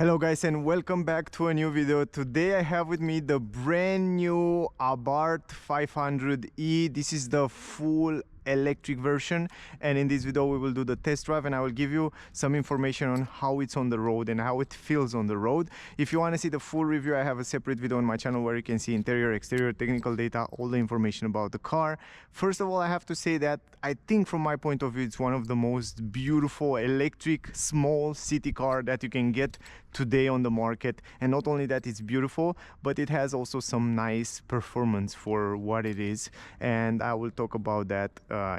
Hello guys and welcome back to a new video. Today I have with me the brand new Abarth 500e. This is the full electric version, and in this video we will do the test drive and I will give you some information on how it's on the road and how it feels on the road. If you want to see the full review, I have a separate video on my channel where you can see interior, exterior, technical data, all the information about the car. First of all, I have to say that I think from my point of view it's one of the most beautiful electric small city car that you can get today on the market. And not only that, it's beautiful, but it has also some nice performance for what it is, and I will talk about that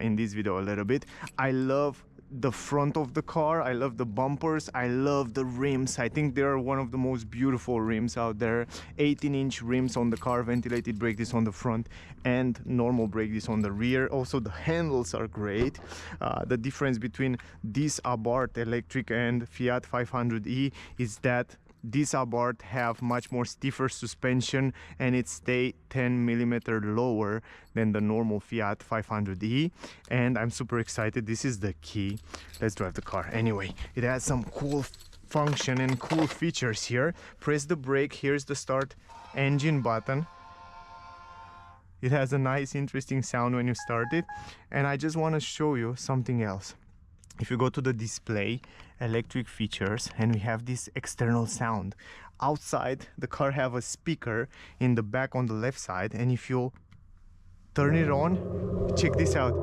in this video a little bit. I love the front of the car, I love the bumpers, I love the rims. I think they are one of the most beautiful rims out there. 18-inch rims on the car, ventilated brake disc on the front and normal brake disc on the rear. Also the handles are great. The difference between this Abarth electric and Fiat 500e is that this Abarth have much more stiffer suspension and it stay 10mm lower than the normal Fiat 500e, and I'm super excited. This is the key. Let's drive the car. Anyway, it has some cool function and cool features here. Press the brake, here's the start engine button. It has a nice interesting sound when you start it, and I just want to show you something else. If you go to the display, electric features, and we have this external sound. Outside, the car have a speaker in the back on the left side, and if you turn it on, check this out.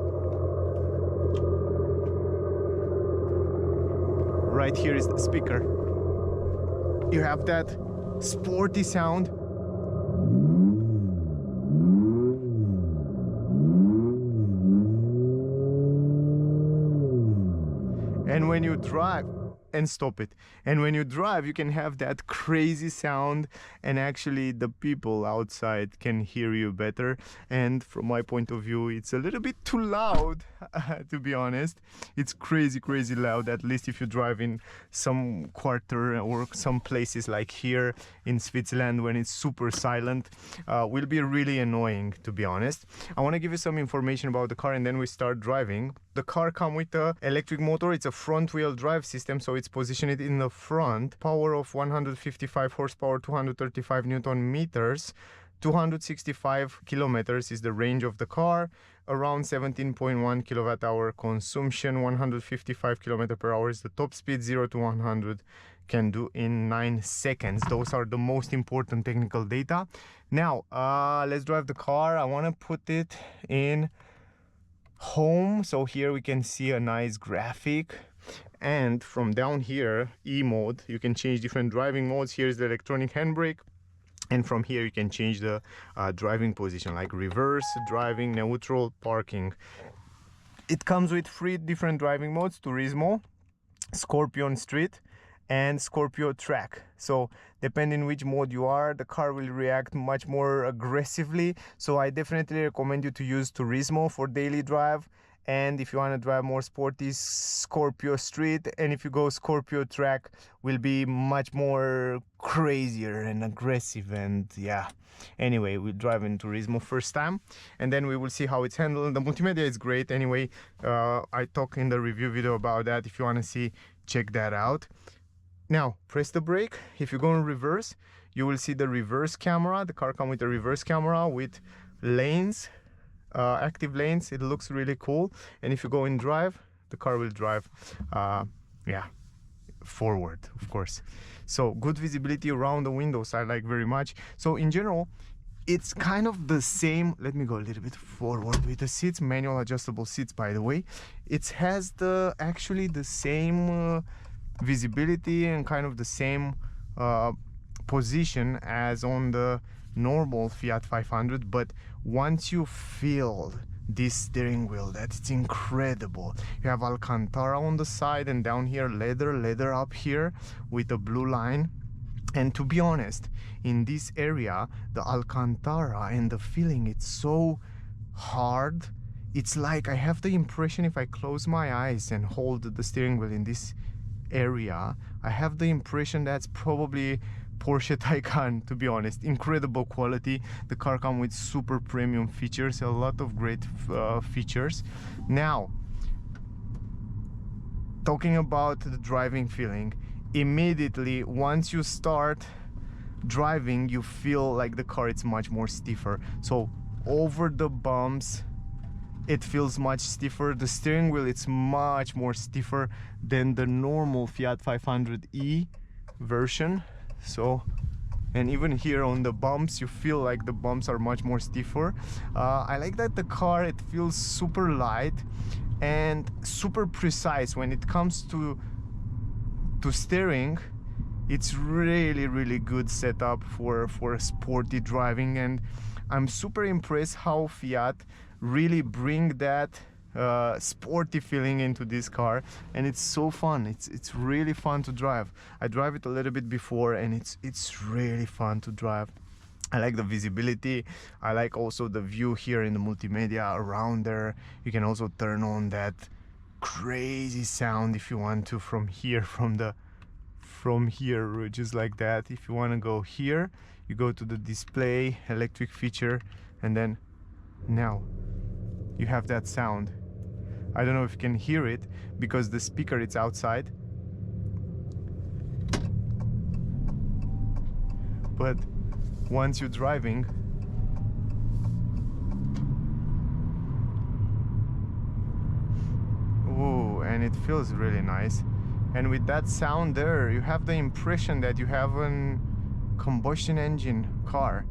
Right here is the speaker. You have that sporty sound. And when you drive, and stop it, and when you drive you can have that crazy sound, and actually the people outside can hear you better. And from my point of view it's a little bit too loud to be honest. It's crazy loud, at least if you drive in some quarter or some places like here in Switzerland when it's super silent. Will be really annoying, to be honest. I want to give you some information about the car and then we start driving. The car comes with an electric motor. It's a front wheel drive system, so it's positioned in the front. Power of 155 horsepower, 235 Newton meters. 265 kilometers is the range of the car, around 17.1 kilowatt hour consumption. 155 kilometers per hour is the top speed. 0 to 100 can do in 9 seconds. Those are the most important technical data. Now let's drive the car. I want to put it in home, so here we can see a nice graphic, and from down here, E mode, you can change different driving modes. Here's the electronic handbrake, and from here you can change the driving position, like reverse, driving, neutral, parking. It comes with 3 different driving modes: Turismo, Scorpion Street, and Scorpio Track. So depending which mode you are, the car will react much more aggressively. So I definitely recommend you to use Turismo for daily drive, and if you want to drive more sporty, Scorpio Street, and if you go Scorpio Track, will be much more crazier and aggressive. And yeah, anyway, we'll drive in Turismo first time and then we will see how it's handled. The multimedia is great. Anyway, I talk in the review video about that. If you want to see, check that out. Now press the brake. If you go in reverse, you will see the reverse camera. The car comes with a reverse camera with lanes, active lanes. It looks really cool. And if you go in drive, the car will drive yeah, forward, of course. So good visibility around the windows, I like very much. So in general, it's kind of the same. Let me go a little bit forward with the seats, manual adjustable seats, by the way. It has the actually the same visibility and kind of the same position as on the normal Fiat 500, but once you feel this steering wheel, that's incredible. You have Alcantara on the side, and down here leather up here with a blue line. And to be honest, in this area, the Alcantara and the feeling, it's so hard. It's like I have the impression, if I close my eyes and hold the steering wheel in this area, I have the impression that's probably Porsche Taycan, to be honest. Incredible quality. The car comes with super premium features, a lot of great features. Now, talking about the driving feeling, immediately once you start driving, you feel like the car is much more stiffer. So over the bumps it feels much stiffer. The steering wheel, it's much more stiffer than the normal Fiat 500e version. So, and even here on the bumps, you feel like the bumps are much more stiffer. I like that the car, it feels super light and super precise when it comes to steering. It's really good setup for sporty driving, and I'm super impressed how Fiat really bring that sporty feeling into this car, and it's so fun. It's really fun to drive. I drive it a little bit before, and it's really fun to drive. I like the visibility. I like also the view here in the multimedia around there. You can also turn on that crazy sound if you want to from here, just like that. If you want to go here, you go to the display, electric feature, and then now you have that sound. I don't know if you can hear it because the speaker it's outside, but once you're driving, ooh, and it feels really nice. And with that sound there, you have the impression that you have a combustion engine car.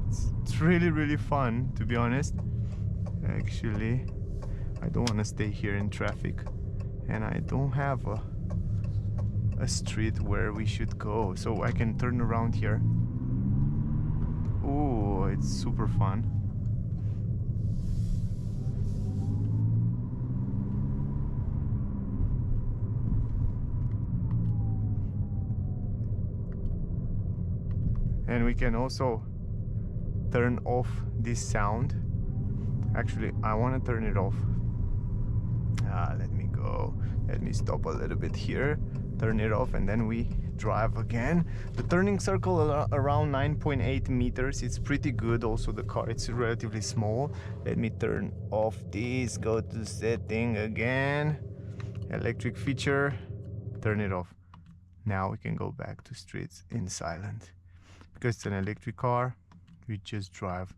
It's really fun, to be honest. Actually, I don't want to stay here in traffic, and I don't have a street where we should go, so I can turn around here. Ooh, it's super fun. And we can also turn off this sound. Actually, I want to turn it off. Let me go. Let me stop a little bit here, turn it off, and then we drive again. The turning circle around 9.8 meters. It's pretty good. Also, the car, it's relatively small. Let me turn off this, go to setting again, electric feature, turn it off. Now we can go back to streets in silent. Because it's an electric car, we just drive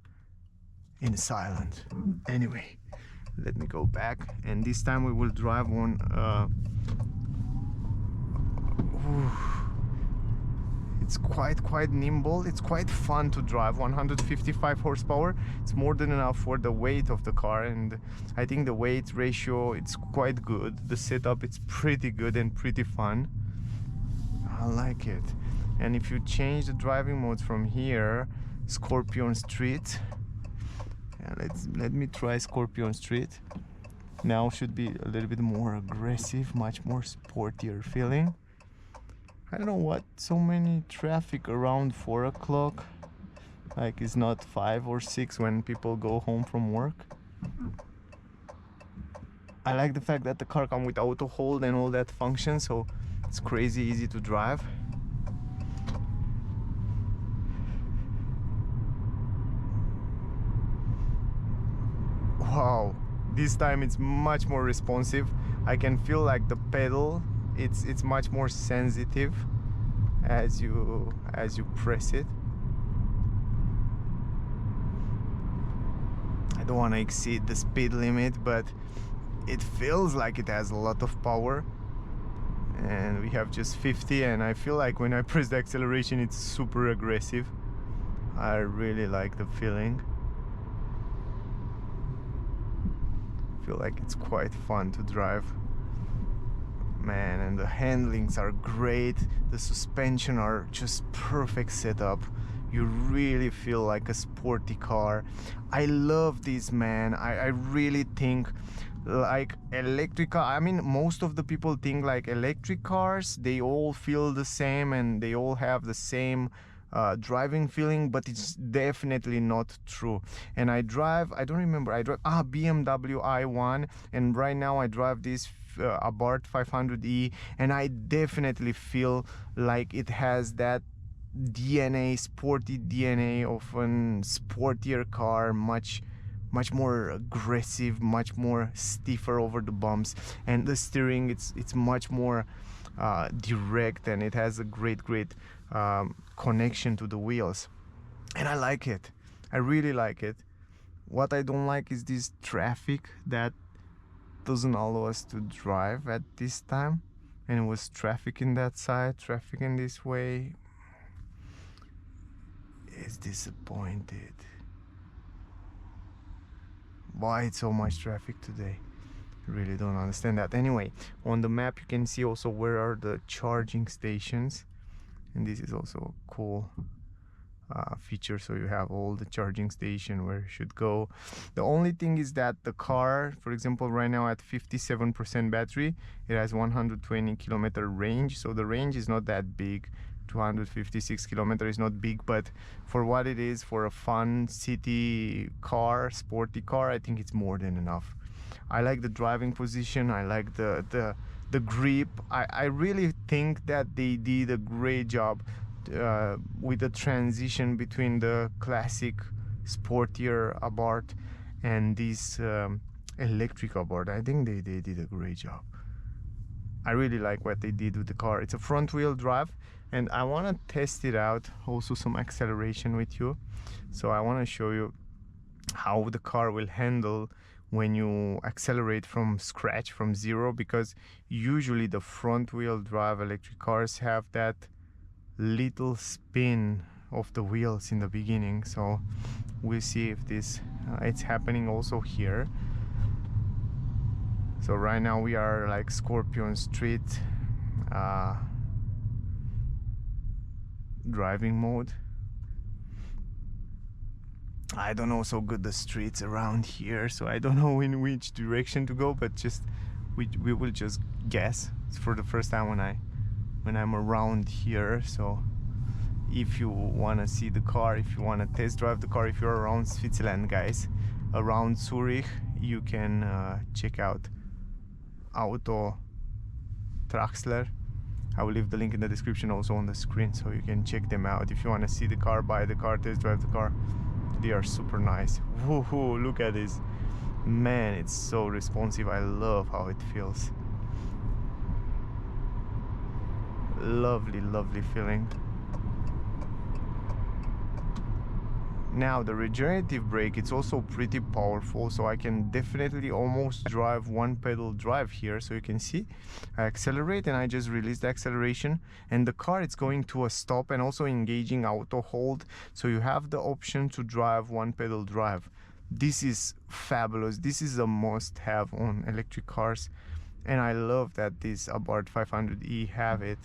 in silent. Anyway, let me go back, and this time we will drive on it's quite nimble. It's quite fun to drive. 155 horsepower. It's more than enough for the weight of the car, and I think the weight ratio, it's quite good. The setup, it's pretty good and pretty fun. I like it. And if you change the driving modes from here, Scorpion Street, let me try Scorpion Street. Now should be a little bit more aggressive, much more sportier feeling. I don't know what, so many traffic around 4 o'clock, like it's not 5 or 6 when people go home from work. I like the fact that the car comes with auto hold and all that function, so it's crazy easy to drive. Wow, this time it's much more responsive. I can feel like the pedal, it's much more sensitive as you press it. I don't want to exceed the speed limit, but it feels like it has a lot of power. And we have just 50, and I feel like when I press the acceleration, it's super aggressive. I really like the feeling. I feel like it's quite fun to drive, man, and the handlings are great. The suspension are just perfect setup. You really feel like a sporty car. I love this, man. I really think like electric car, I mean, most of the people think like electric cars, they all feel the same and they all have the same driving feeling, but it's definitely not true. And I drive, I don't remember, I drive BMW i1, and right now I drive this Abarth 500e, and I definitely feel like it has that DNA, sporty DNA of a sportier car, much more aggressive, much more stiffer over the bumps, and the steering, it's much more direct, and it has a great connection to the wheels, and I like it. I really like it. What I don't like is this traffic that doesn't allow us to drive at this time, and it was traffic in that side, traffic in this way. It's disappointed. Why it's so much traffic today? Really don't understand that. Anyway, on the map you can see also where are the charging stations, and this is also a cool feature. So you have all the charging station where you should go. The only thing is that the car, for example, right now at 57% battery, it has 120 kilometer range, so the range is not that big. 256 kilometers is not big, but for what it is, for a fun city car, sporty car, I think it's more than enough. I like the driving position, I like the grip. I really think that they did a great job with the transition between the classic sportier Abarth and this electric Abarth. I think they did a great job. I really like what they did with the car. It's a front wheel drive, and I want to test it out, also some acceleration with you. So I want to show you how the car will handle when you accelerate from scratch, from zero, because usually the front wheel drive electric cars have that little spin of the wheels in the beginning. So we'll see if this it's happening also here. So right now we are like Scorpion Street driving mode. I don't know so good the streets around here, so I don't know in which direction to go, but just we will just guess. It's for the first time when I'm around here. So if you want to see the car, if you want to test drive the car, if you're around Switzerland, guys, around Zurich, you can check out Auto-Trachsler. I will leave the link in the description, also on the screen, so you can check them out. If you want to see the car, buy the car, test drive the car, they are super nice. Woohoo, look at this. Man, it's so responsive. I love how it feels. Lovely, lovely feeling. Now the regenerative brake, it's also pretty powerful, so I can definitely almost drive one pedal drive here. So you can see I accelerate and I just release the acceleration, and the car it's going to a stop and also engaging auto hold, so you have the option to drive one pedal drive. This is fabulous. This is a must have on electric cars, and I love that this Abarth 500e have it.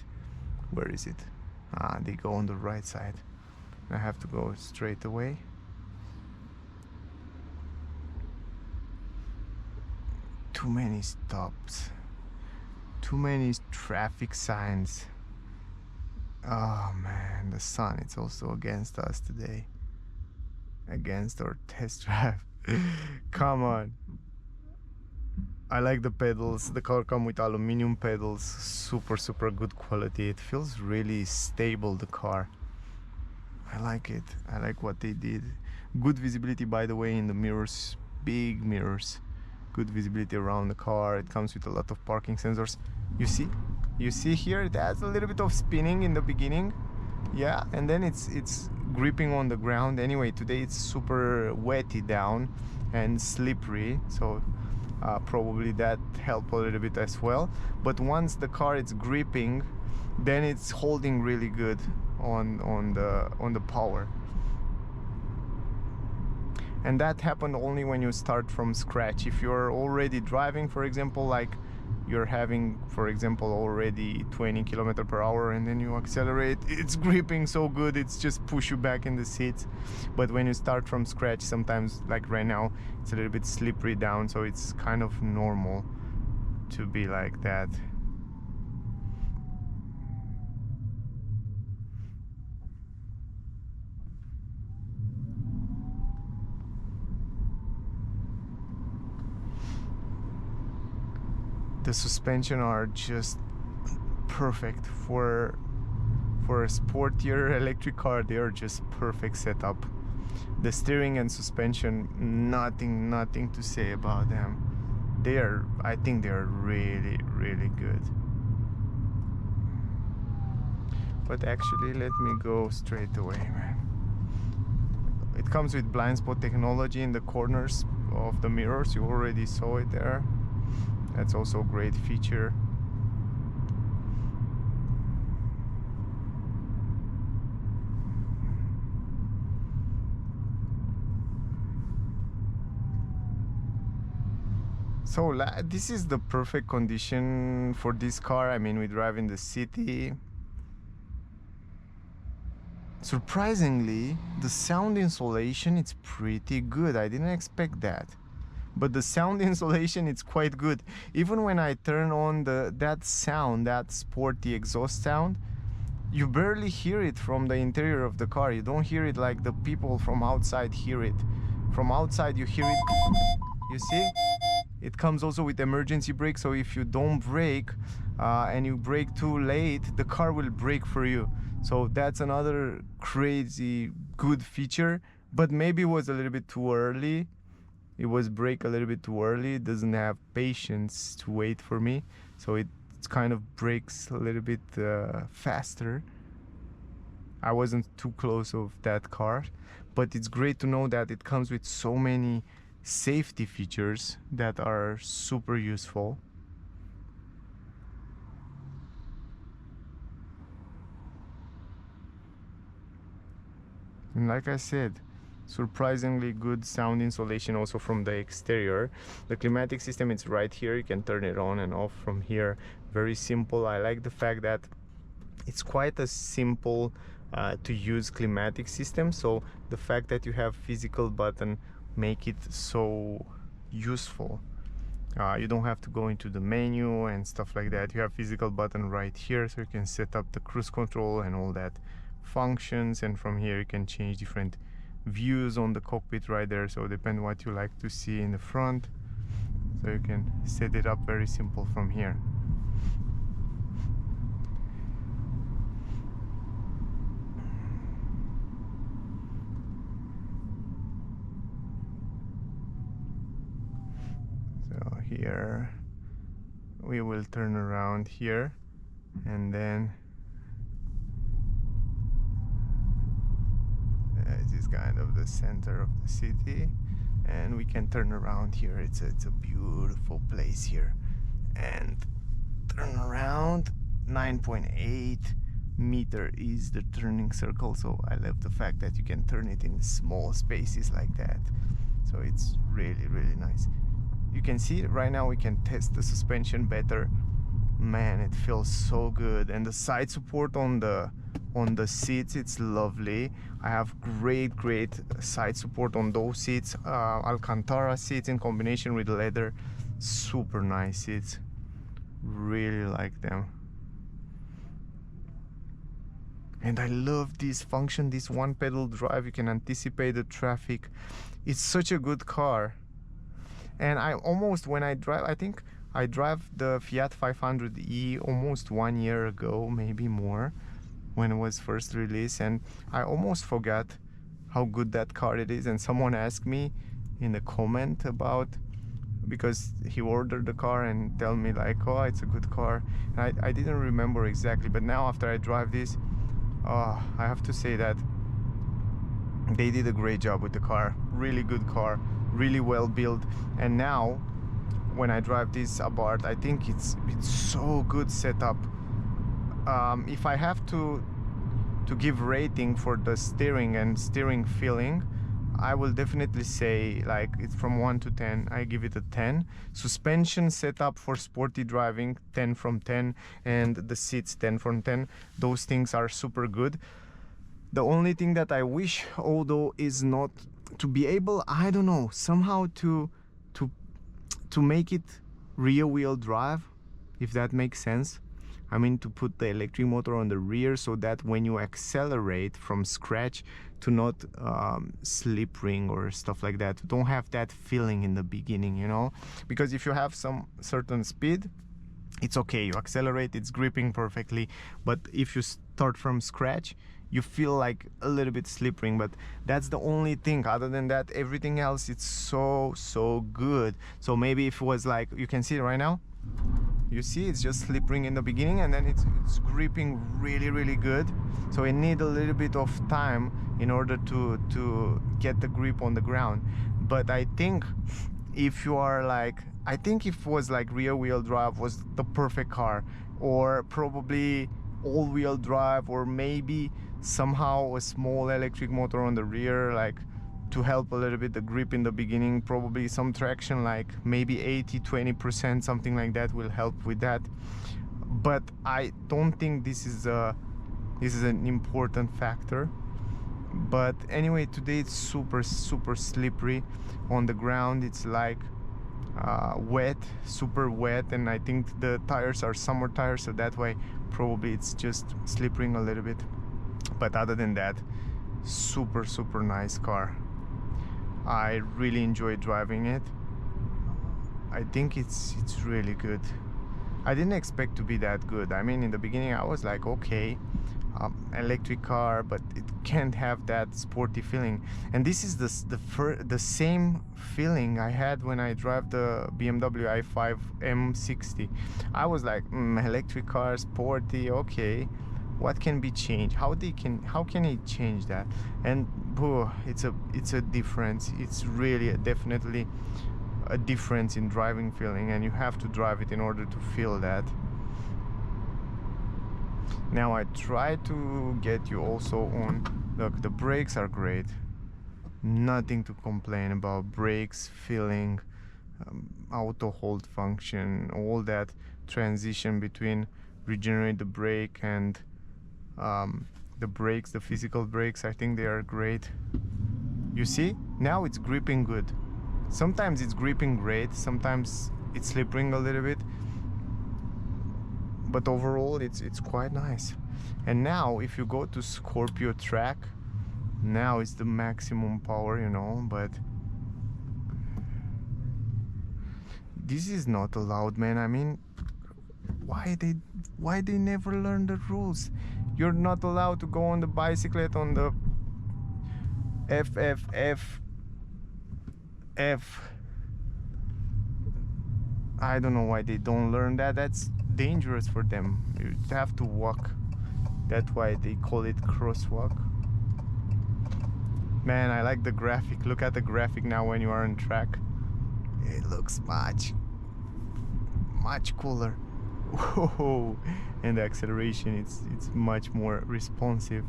Where is it? They go on the right side. I have to go straight away. Too many stops, too many traffic signs. Oh man, the sun, it's also against us today, against our test drive. Come on. I like the pedals. The car comes with aluminum pedals, super good quality. It feels really stable, the car. I like it. I like what they did. Good visibility, by the way, in the mirrors, big mirrors. Good visibility around the car. It comes with a lot of parking sensors. You see here it has a little bit of spinning in the beginning, yeah, and then it's gripping on the ground. Anyway, today it's super wetty down and slippery, so probably that helped a little bit as well. But once the car is gripping, then it's holding really good on the power. And that happened only when you start from scratch. If you're already driving, for example, like you're having, for example, already 20 kilometers per hour, and then you accelerate, it's gripping so good, it's just push you back in the seats. But when you start from scratch, sometimes, like right now, it's a little bit slippery down, so it's kind of normal to be like that. The suspension are just perfect for a sportier electric car. They are just perfect setup. The steering and suspension, nothing to say about them. I think they are really good. But actually, let me go straight away, man. It comes with blind spot technology in the corners of the mirrors. You already saw it there. That's also a great feature. So this is the perfect condition for this car. I mean, we drive in the city. Surprisingly, the sound insulation, it's pretty good. I didn't expect that. But the sound insulation, it's quite good. Even when I turn on that sound, that sporty exhaust sound, you barely hear it from the interior of the car. You don't hear it like the people from outside hear it. From outside you hear it. You see? It comes also with emergency brake, so if you don't brake and you brake too late, the car will brake for you. So that's another crazy good feature, but maybe it was a little bit too early. It was brake a little bit too early. It doesn't have patience to wait for me, so it kind of brakes a little bit faster. I wasn't too close of that car, but it's great to know that it comes with so many safety features that are super useful. And like I said, surprisingly good sound insulation also from the exterior. The climatic system is right here. You can turn it on and off from here. Very simple. I like the fact that it's quite a simple to use climatic system, so the fact that you have physical button make it so useful. You don't have to go into the menu and stuff like that. You have physical button right here, so you can set up the cruise control and all that functions, and from here you can change different views on the cockpit right there, so depend what you like to see in the front, so you can set it up very simple from here. So here we will turn around here, and then this is kind of the center of the city, and we can turn around here. It's a beautiful place here, and turn around. 9.8 meter is the turning circle, so I love the fact that you can turn it in small spaces like that, so it's really nice. You can see right now we can test the suspension better. Man, it feels so good, and the side support on the seats, it's lovely. I have great side support on those seats. Alcantara seats in combination with leather, super nice seats, really like them. And I love this function, this one pedal drive. You can anticipate the traffic. It's such a good car. And I almost, when I drive, I think I drive the Fiat 500e almost 1 year ago, maybe more, when it was first released, and I almost forgot how good that car it is. And someone asked me in a comment about, because he ordered the car and tell me like, oh, it's a good car, and I didn't remember exactly, but now after I drive this, I have to say that they did a great job with the car. Really good car, really well built. And now when I drive this Abarth, I think it's so good setup. If I have to give rating for the steering and steering feeling, I will definitely say, like, it's from 1 to 10, I give it a 10. Suspension setup for sporty driving, 10 from 10, and the seats, 10 from 10. Those things are super good. The only thing that I wish, although, is not to be able, I don't know, somehow to make it rear wheel drive, if that makes sense. I mean, to put the electric motor on the rear so that when you accelerate from scratch, to not slip ring or stuff like that. Don't have that feeling in the beginning, you know, because if you have some certain speed, it's okay, you accelerate, it's gripping perfectly. But if you start from scratch, you feel like a little bit slip ring, but that's the only thing. Other than that, everything else, it's so good. So maybe if it was like, you can see it right now, You see, it's just slipping in the beginning, and then it's gripping really good. So it need a little bit of time in order to get the grip on the ground. But I think if you are like, I think if it was like rear wheel drive was the perfect car, or probably all wheel drive, or maybe somehow a small electric motor on the rear, like to help a little bit the grip in the beginning, probably some traction, like maybe 80-20%, something like that will help with that. But I don't think this is an important factor. But anyway, today it's super slippery on the ground. It's like wet, super wet, and I think the tires are summer tires, so that way probably it's just slipping a little bit. But other than that, super nice car. I really enjoy driving it. I think it's really good. I didn't expect to be that good. I mean, in the beginning I was like, okay, electric car, but it can't have that sporty feeling. And this is the same feeling I had when I drive the BMW i5 M60. I was like, electric car, sporty, okay, what can be changed? How can it change that? And it's a difference. It's really definitely a difference in driving feeling, and you have to drive it in order to feel that. Now I try to get you also on, look, the brakes are great, nothing to complain about. Brakes, feeling, auto hold function, all that transition between regenerate the brake and the brakes, the physical brakes, I think they are great. You see, now it's gripping good. Sometimes it's gripping great, sometimes it's slipping a little bit, but overall it's quite nice. And now if you go to Scorpio track, now it's the maximum power, you know, but this is not allowed, man. I mean, why they never learn the rules? You're not allowed to go on the bicyclette on the F. I don't know why they don't learn that. That's dangerous for them. You have to walk. That's why they call it crosswalk. Man, I like the graphic. Look at the graphic now when you are on track. It looks much cooler. Whoa. And the acceleration, it's much more responsive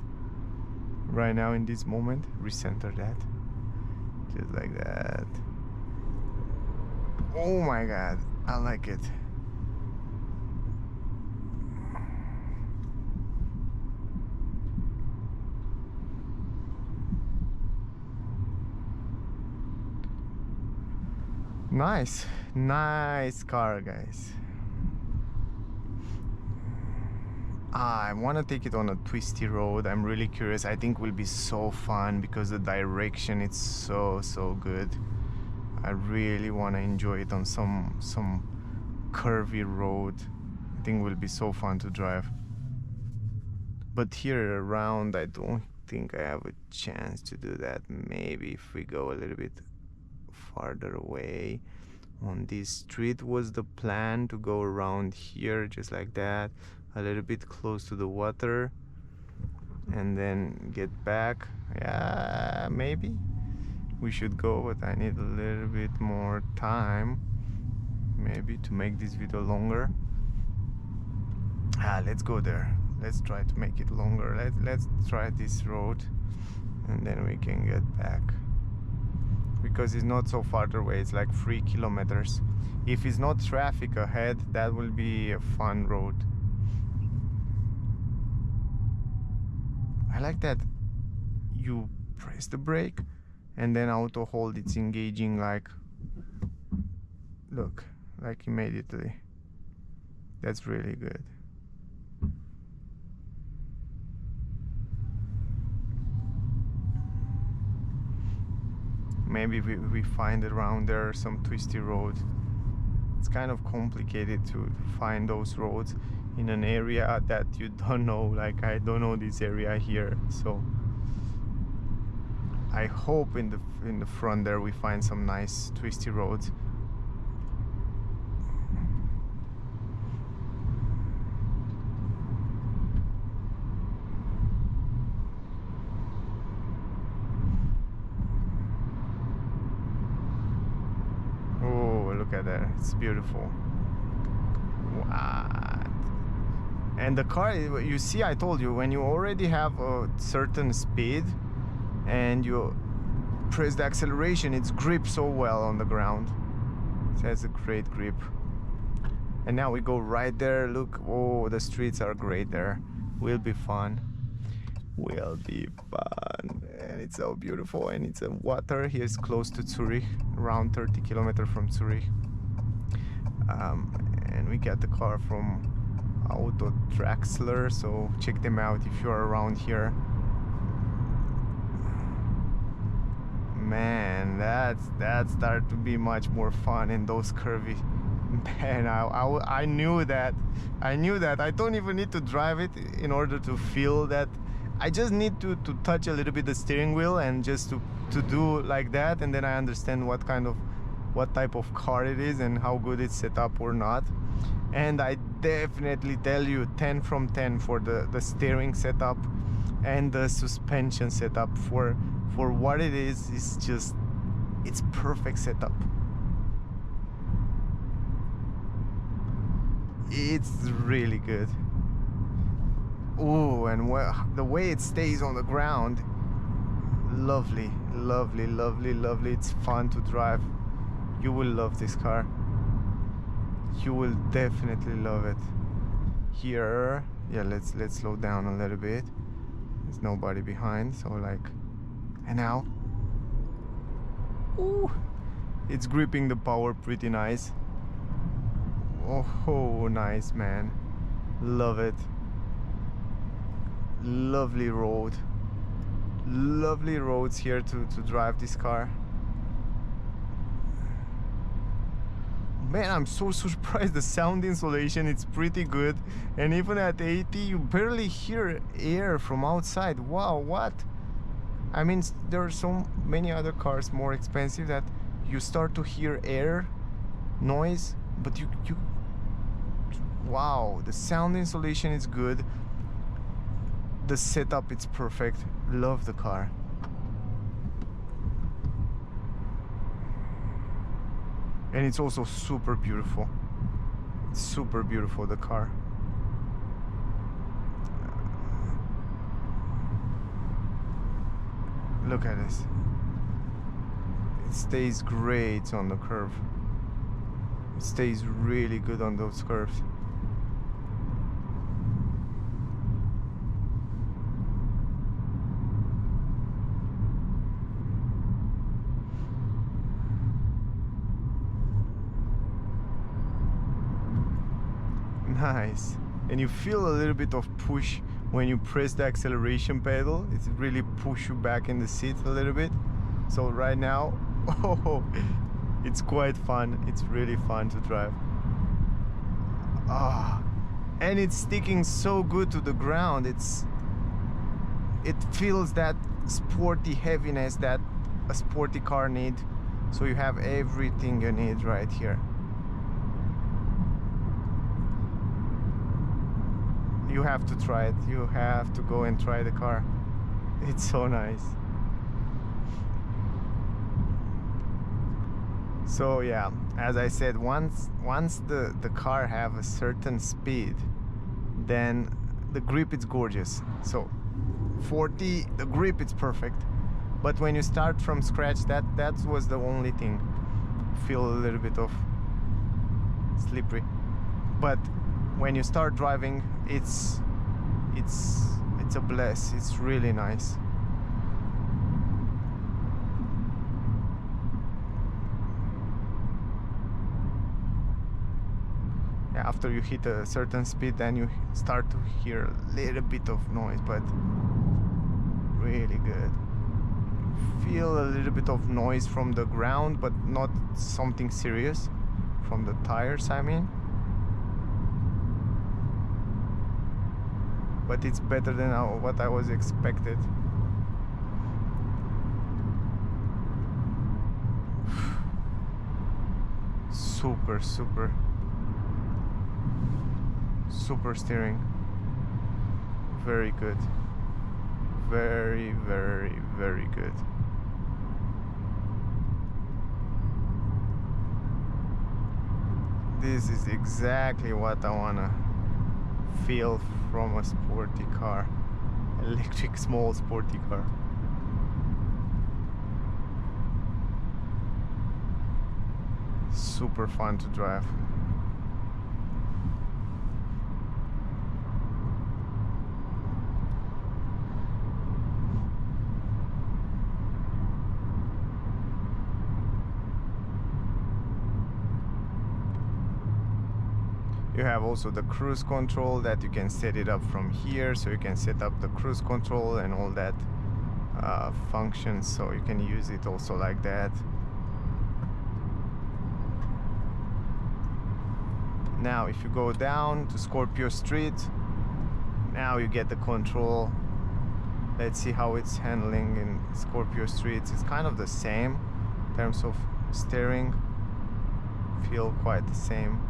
right now in this moment. Recenter that, just like that. Oh my god, I like it. Nice car, guys. I want to take it on a twisty road. I'm really curious. I think will be so fun because the direction, it's so good. I really want to enjoy it on some curvy road. I think will be so fun to drive. But here around, I don't think I have a chance to do that. Maybe if we go a little bit farther away on this street, was the plan to go around here just like that, a little bit close to the water, and then get back. Yeah, maybe we should go, but I need a little bit more time maybe to make this video longer. Let's go there. Let's try to make it longer. Let's try this road, and then we can get back, because it's not so far away. It's like 3 kilometers. If it's not traffic ahead, that will be a fun road. I like that you press the brake and then auto hold, it's engaging, like, look, like immediately. That's really good. Maybe we find around there some twisty road. It's kind of complicated to find those roads in an area that you don't know. Like, I don't know this area here, so I hope in the front there we find some nice twisty roads. at that, it's beautiful. What? And the car, you see, I told you, when you already have a certain speed and you press the acceleration, it's grips so well on the ground. It has a great grip. And now we go right there. Look, oh, the streets are great there. Will be fun. Will be fun. And it's so beautiful. And it's a water. Here's close to Zurich, around 30 kilometers from Zurich. And we get the car from Auto-Trachsler, so check them out if you're around here. Man, that started to be much more fun in those curvy. Man, I knew that. I don't even need to drive it in order to feel that. I just need to touch a little bit the steering wheel and just to do like that, and then I understand what type of car it is and how good it's set up or not. And I definitely tell you 10 from 10 for the steering setup and the suspension setup. For what it is, it's perfect setup. It's really good. Oh, and the way it stays on the ground, lovely, lovely, lovely, lovely. It's fun to drive. You will love this car. You will definitely love it. Here, yeah, let's slow down a little bit. There's nobody behind, so like, and now, ooh, it's gripping the power pretty nice. Oh, nice, man. Love it. Lovely road. Lovely roads here to drive this car. Man, I'm so surprised. The sound insulation, it's pretty good. And even at 80, you barely hear air from outside. Wow, what? I mean, there are so many other cars more expensive that you start to hear air noise, but you wow, the sound insulation is good. The setup, it's perfect. Love the car. And it's also super beautiful. It's super beautiful, the car. Look at this. It stays great on the curve. It stays really good on those curves. Nice. And you feel a little bit of push when you press the acceleration pedal. It really pushes you back in the seat a little bit. So right now, oh, it's quite fun. It's really fun to drive. Ah, and it's sticking so good to the ground. It feels that sporty heaviness that a sporty car needs. So you have everything you need right here. You have to try it. You have to go and try the car. It's so nice. So yeah, as I said, once the car have a certain speed, then the grip is gorgeous. So 40, the grip is perfect. But when you start from scratch, that was the only thing. Feel a little bit of slippery. But when you start driving, it's a bless. It's really nice. Yeah, after you hit a certain speed, then you start to hear a little bit of noise, but really good. Feel a little bit of noise from the ground, but not something serious. From the tires, I mean. But it's better than what I was expected. Super steering. Very good. Very, very, very good. This is exactly what I wanna feel from a sporty car. Electric small sporty car. Super fun to drive. You have also the cruise control that you can set it up from here, so you can set up the cruise control and all that functions, so you can use it also like that. Now if you go down to Scorpio Street, now you get the control. Let's see how it's handling in Scorpio Street. It's kind of the same in terms of steering, feel quite the same.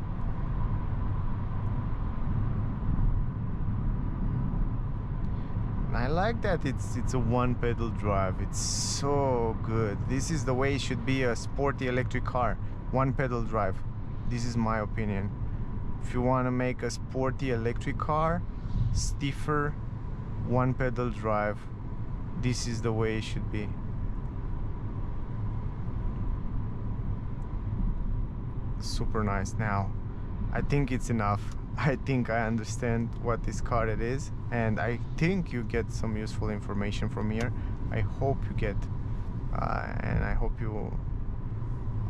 I like that it's a one pedal drive. It's so good. This is the way it should be a sporty electric car. One pedal drive. This is my opinion. If you want to make a sporty electric car, stiffer, one pedal drive, this is the way it should be. Super nice. Now I think it's enough. I think I understand what this car it is, and I think you get some useful information from here. I hope you get and I hope you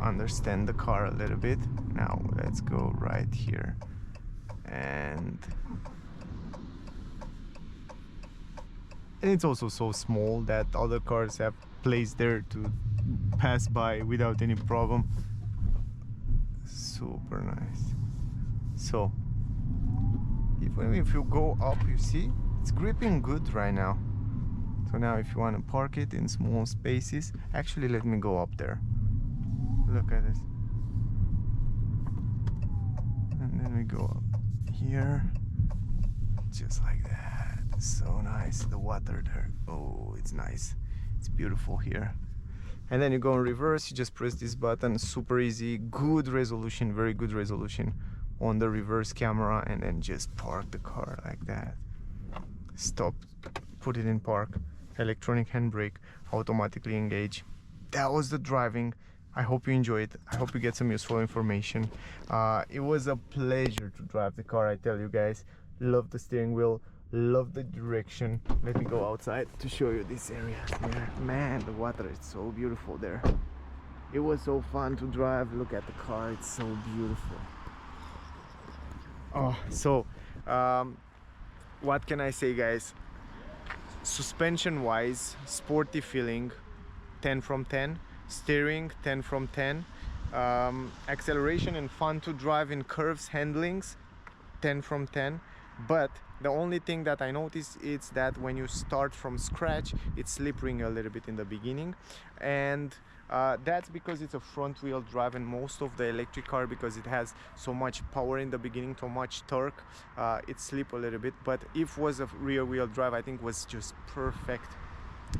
understand the car a little bit. Now let's go right here, and it's also so small that other cars have placed there to pass by without any problem. Super nice. So even if you go up, you see it's gripping good right now. So now if you want to park it in small spaces, actually let me go up there. Look at this. And then we go up here, just like that. So nice. The water there, oh, it's nice. It's beautiful here. And then you go in reverse, you just press this button. Super easy, good resolution, very good resolution on the reverse camera, and then just park the car like that. Stop, put it in park, electronic handbrake, automatically engage. That was the driving. I hope you enjoyed. I hope you get some useful information. It was a pleasure to drive the car, I tell you guys. Love the steering wheel, love the direction. Let me go outside to show you this area here. Man, the water is so beautiful there. It was so fun to drive. Look at the car, it's so beautiful. Oh, so what can I say, guys? Suspension wise, sporty feeling, 10 from 10. Steering, 10 from 10. Acceleration and fun to drive in curves, handlings, 10 from 10. But the only thing that I noticed is that when you start from scratch, it's slipping a little bit in the beginning, and that's because it's a front wheel drive, and most of the electric car, because it has so much power in the beginning, so much torque, it slip a little bit. But if it was a rear wheel drive, I think was just perfect.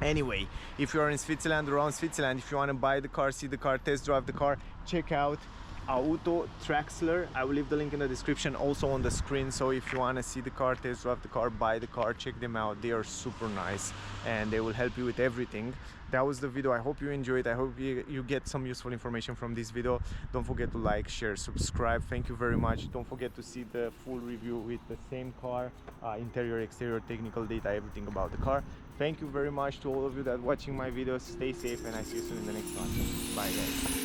Anyway, if you are in Switzerland, around Switzerland, if you want to buy the car, see the car, test drive the car, check out Auto-Trachsler. I will leave the link in the description, also on the screen. So if you want to see the car, test drive the car, buy the car, check them out. They are super nice and they will help you with everything. That was the video. I hope you enjoyed. I hope you get some useful information from this video. Don't forget to like, share, subscribe. Thank you very much. Don't forget to see the full review with the same car, interior, exterior, technical data, everything about the car. Thank you very much to all of you that are watching my videos. Stay safe, and I see you soon in the next one. Bye guys.